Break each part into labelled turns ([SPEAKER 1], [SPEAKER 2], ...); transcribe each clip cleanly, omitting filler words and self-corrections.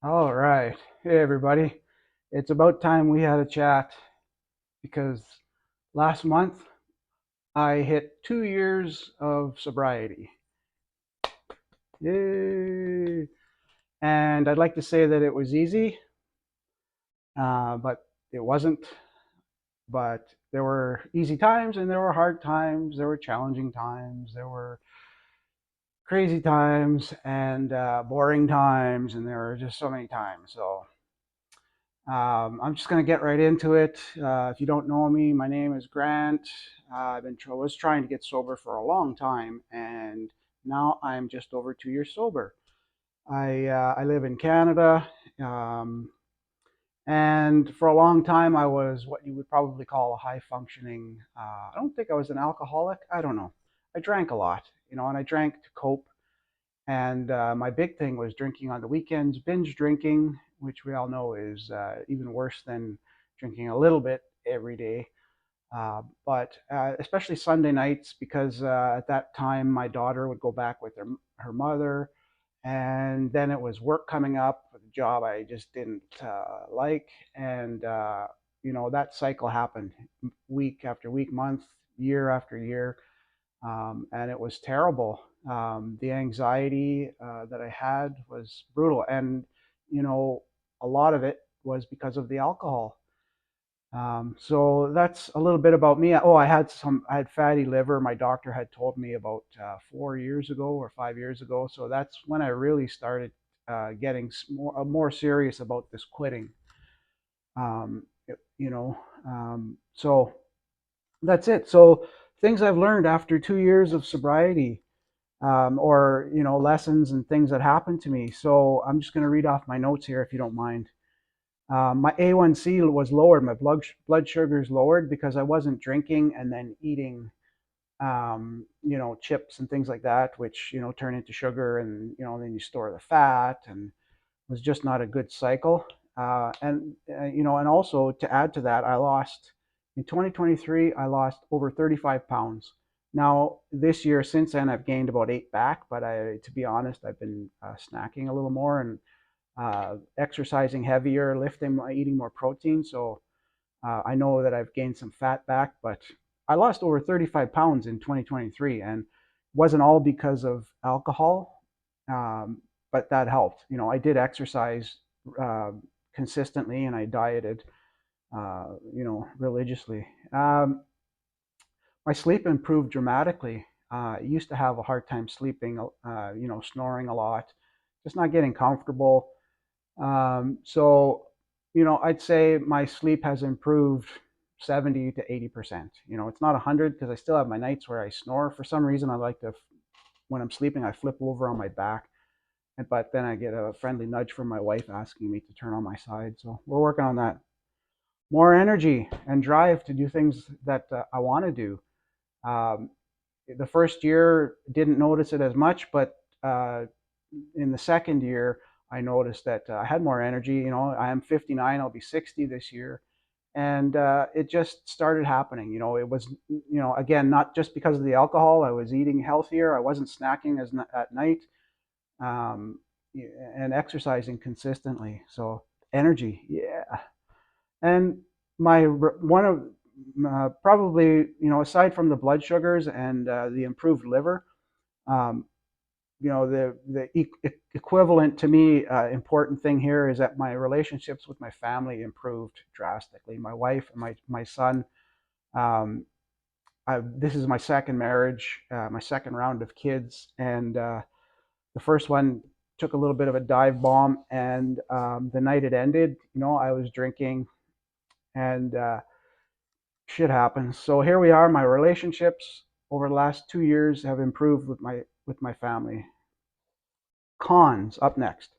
[SPEAKER 1] All right. Hey, everybody. It's about time we had a chat because last month I hit 2 years of sobriety. Yay. And I'd like to say that it was easy, but it wasn't. But there were easy times and there were hard times. There were challenging times. There were crazy times and boring times. And there were just so many times. So I'm just going to get right into it. If you don't know me, my name is Grant. Was trying to get sober for a long time, and now I'm just over 2 years sober. I live in Canada, um, and for a long time I was what you would probably call a high functioning. I don't think I was an alcoholic. I don't know. I drank a lot, and I drank to cope. And my big thing was drinking on the weekends, binge drinking, which we all know is even worse than drinking a little bit every day. But especially Sunday nights, because at that time my daughter would go back with her mother, and then it was work coming up, a job I just didn't like, and that cycle happened week after week, month, year after year, and it was terrible. The anxiety that I had was brutal, and you know, a lot of it was because of the alcohol. So that's a little bit about me. Oh, I had fatty liver. My doctor had told me about 4 years ago or 5 years ago. So that's when I really started getting more serious about this quitting. Um, so that's it. So things I've learned after 2 years of sobriety, or lessons and things that happened to me. So I'm just going to read off my notes here if you don't mind. My A1C was lowered. My blood sugars lowered because I wasn't drinking and then eating, chips and things like that, which turn into sugar, and then you store the fat, and was just not a good cycle. And also to add to that, I lost in 2023. I lost over 35 pounds. Now this year, since then, I've gained about 8 back. But to be honest, I've been snacking a little more and exercising heavier, lifting, eating more protein. So I know that I've gained some fat back, but I lost over 35 pounds in 2023, and it wasn't all because of alcohol, but that helped. I did exercise uh, consistently, and I dieted, religiously. My sleep improved dramatically. I used to have a hard time sleeping, snoring a lot, just not getting comfortable. So, I'd say my sleep has improved 70 to 80%. It's not 100 because I still have my nights where I snore. For some reason, I like to, when I'm sleeping, I flip over on my back. But then I get a friendly nudge from my wife asking me to turn on my side. So we're working on that. More energy and drive to do things that I want to do. Um, the first year didn't notice it as much, but in the second year, I noticed that I had more energy. I am 59, I'll be 60 this year. And it just started happening. It was, again, not just because of the alcohol. I was eating healthier. I wasn't snacking at night, um, and exercising consistently. So energy, yeah. And one of probably, aside from the blood sugars and the improved liver, um, the equivalent to me important thing here is that my relationships with my family improved drastically. My wife and my son. Um, this is my second marriage, my second round of kids, and the first one took a little bit of a dive bomb. And the night it ended, I was drinking, and shit happens. So here we are. My relationships over the last 2 years have improved with my family. Cons up next.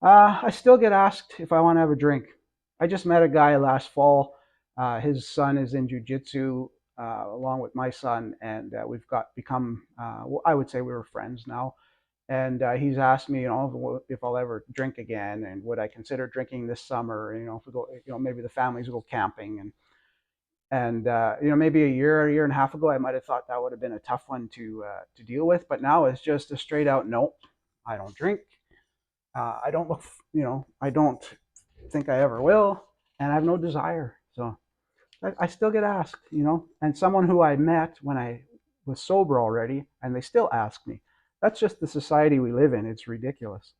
[SPEAKER 1] I still get asked if I want to have a drink. I just met a guy last fall. His son is in jujitsu along with my son, and we've become. Well, I would say we were friends now. And he's asked me, if I'll ever drink again, and would I consider drinking this summer? If we go, maybe the families will go camping, and maybe a year and a half ago, I might have thought that would have been a tough one to deal with. But now it's just a straight out no. I don't drink. I don't look, I don't think I ever will, and I have no desire. So I still get asked, and someone who I met when I was sober already, and they still ask me. That's just the society we live in. It's ridiculous.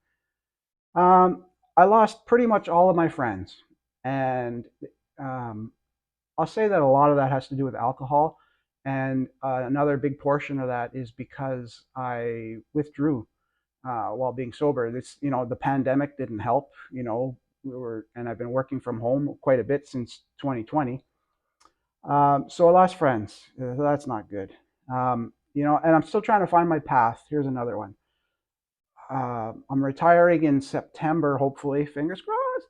[SPEAKER 1] Um, I lost pretty much all of my friends, and um, I'll say that a lot of that has to do with alcohol, and another big portion of that is because I withdrew while being sober. This, the pandemic didn't help. And I've been working from home quite a bit since 2020. So I lost friends. So that's not good. And I'm still trying to find my path. Here's another one. I'm retiring in September, hopefully, fingers crossed.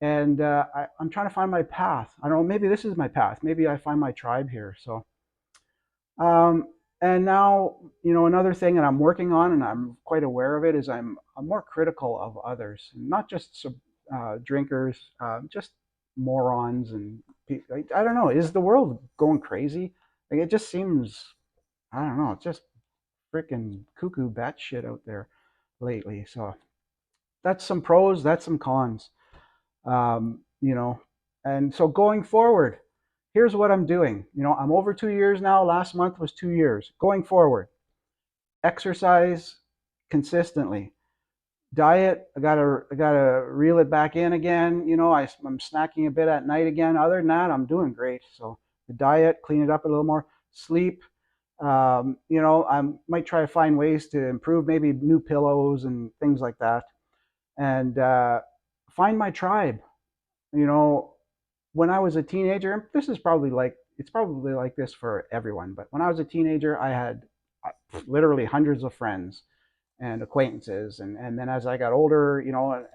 [SPEAKER 1] And I'm trying to find my path. I don't know, maybe this is my path. Maybe I find my tribe here. So, um, and now, another thing that I'm working on, and I'm quite aware of it, is I'm more critical of others, not just drinkers, just morons and people. I don't know. Is the world going crazy? Like, it just seems, I don't know, it's just freaking cuckoo batshit out there lately. So that's some pros, that's some cons. um, you know, and so going forward, here's what I'm doing. I'm over 2 years now. Last month was 2 years. Going forward, exercise consistently. Diet, I gotta reel it back in again. I'm snacking a bit at night again. Other than that, I'm doing great. So the diet, clean it up a little more. Sleep. I might try to find ways to improve, maybe new pillows and things like that, and find my tribe. You know, when I was a teenager, this is probably like it's probably like this for everyone, but when I was a teenager, I had literally hundreds of friends and acquaintances, and then as I got older, and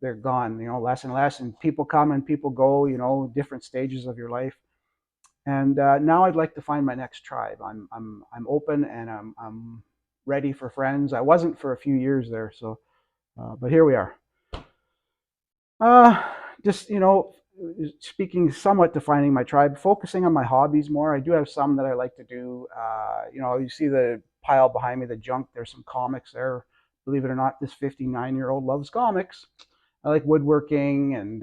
[SPEAKER 1] they're gone, less and less, and people come and people go, different stages of your life. And now I'd like to find my next tribe. I'm open, and I'm ready for friends. I wasn't for a few years there, so but here we are. Uh, just, speaking somewhat defining my tribe, focusing on my hobbies more. I do have some that I like to do. You see the pile behind me, the junk. There's some comics there. Believe it or not, this 59-year-old loves comics. I like woodworking and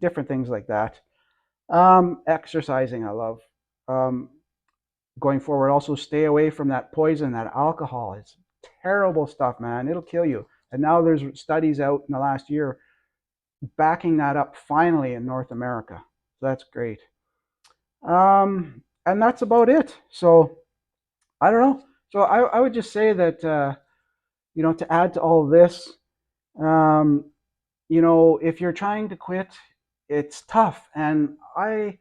[SPEAKER 1] different things like that. Exercising, I love. Um, Going forward, also stay away from that poison, that alcohol. It's terrible stuff, man. It'll kill you. And now there's studies out in the last year backing that up finally in North America. So that's great. And that's about it. So I don't know. So I would just say that, to add to all of this, um, if you're trying to quit, it's tough. And I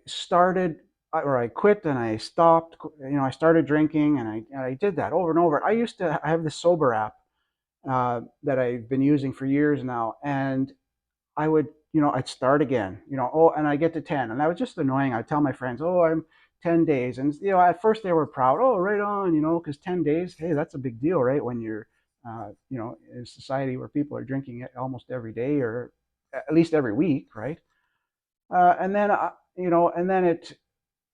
[SPEAKER 1] started, or I quit and I stopped, I started drinking, and I did that over and over. I have this sober app that I've been using for years now. And I would, I'd start again, and I get to 10. And that was just annoying. I'd tell my friends, oh, I'm 10 days. And, at first they were proud. Oh, right on, because 10 days, hey, that's a big deal, right? When you're, in a society where people are drinking it almost every day, or at least every week, right? And then, and then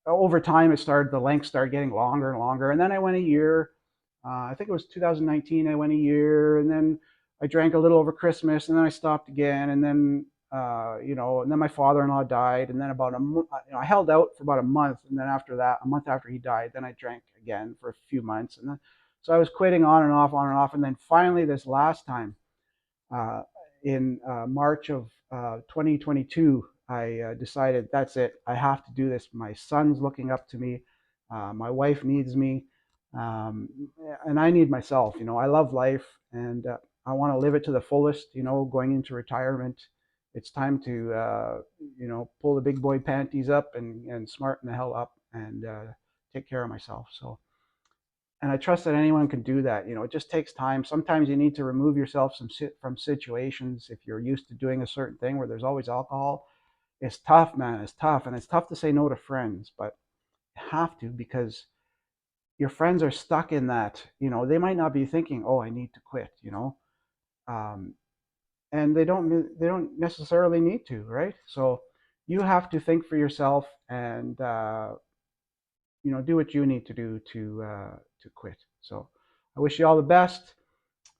[SPEAKER 1] over time, the length started getting longer and longer. And then I went a year. I think it was 2019. I went a year, and then I drank a little over Christmas, and then I stopped again. And then, and then my father-in-law died, and then I held out for about a month, and then after that, a month after he died, then I drank again for a few months, and then so I was quitting on and off, and then finally this last time, uh, in March of 2022, I decided that's it. I have to do this. My son's looking up to me. My wife needs me. Um, and I need myself. I love life, and I want to live it to the fullest. Going into retirement, it's time to, pull the big boy panties up and smarten the hell up and take care of myself. So, and I trust that anyone can do that. It just takes time. Sometimes you need to remove yourself from situations. If you're used to doing a certain thing where there's always alcohol, it's tough, man. It's tough, and it's tough to say no to friends, but you have to, because your friends are stuck in that. They might not be thinking, "Oh, I need to quit," um, and they don't necessarily need to, right? So you have to think for yourself, and do what you need to do to quit. So I wish you all the best.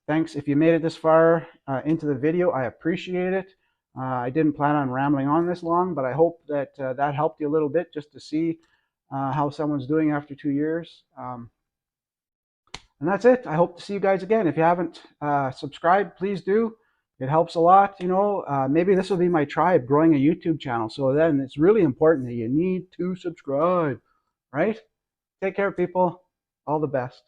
[SPEAKER 1] Thanks. If you made it this far into the video, I appreciate it. I didn't plan on rambling on this long, but I hope that that helped you a little bit just to see how someone's doing after 2 years. And that's it. I hope to see you guys again. If you haven't subscribed, please do. It helps a lot. Maybe this will be my tribe growing a YouTube channel. So then it's really important that you need to subscribe, right? Take care, people. All the best.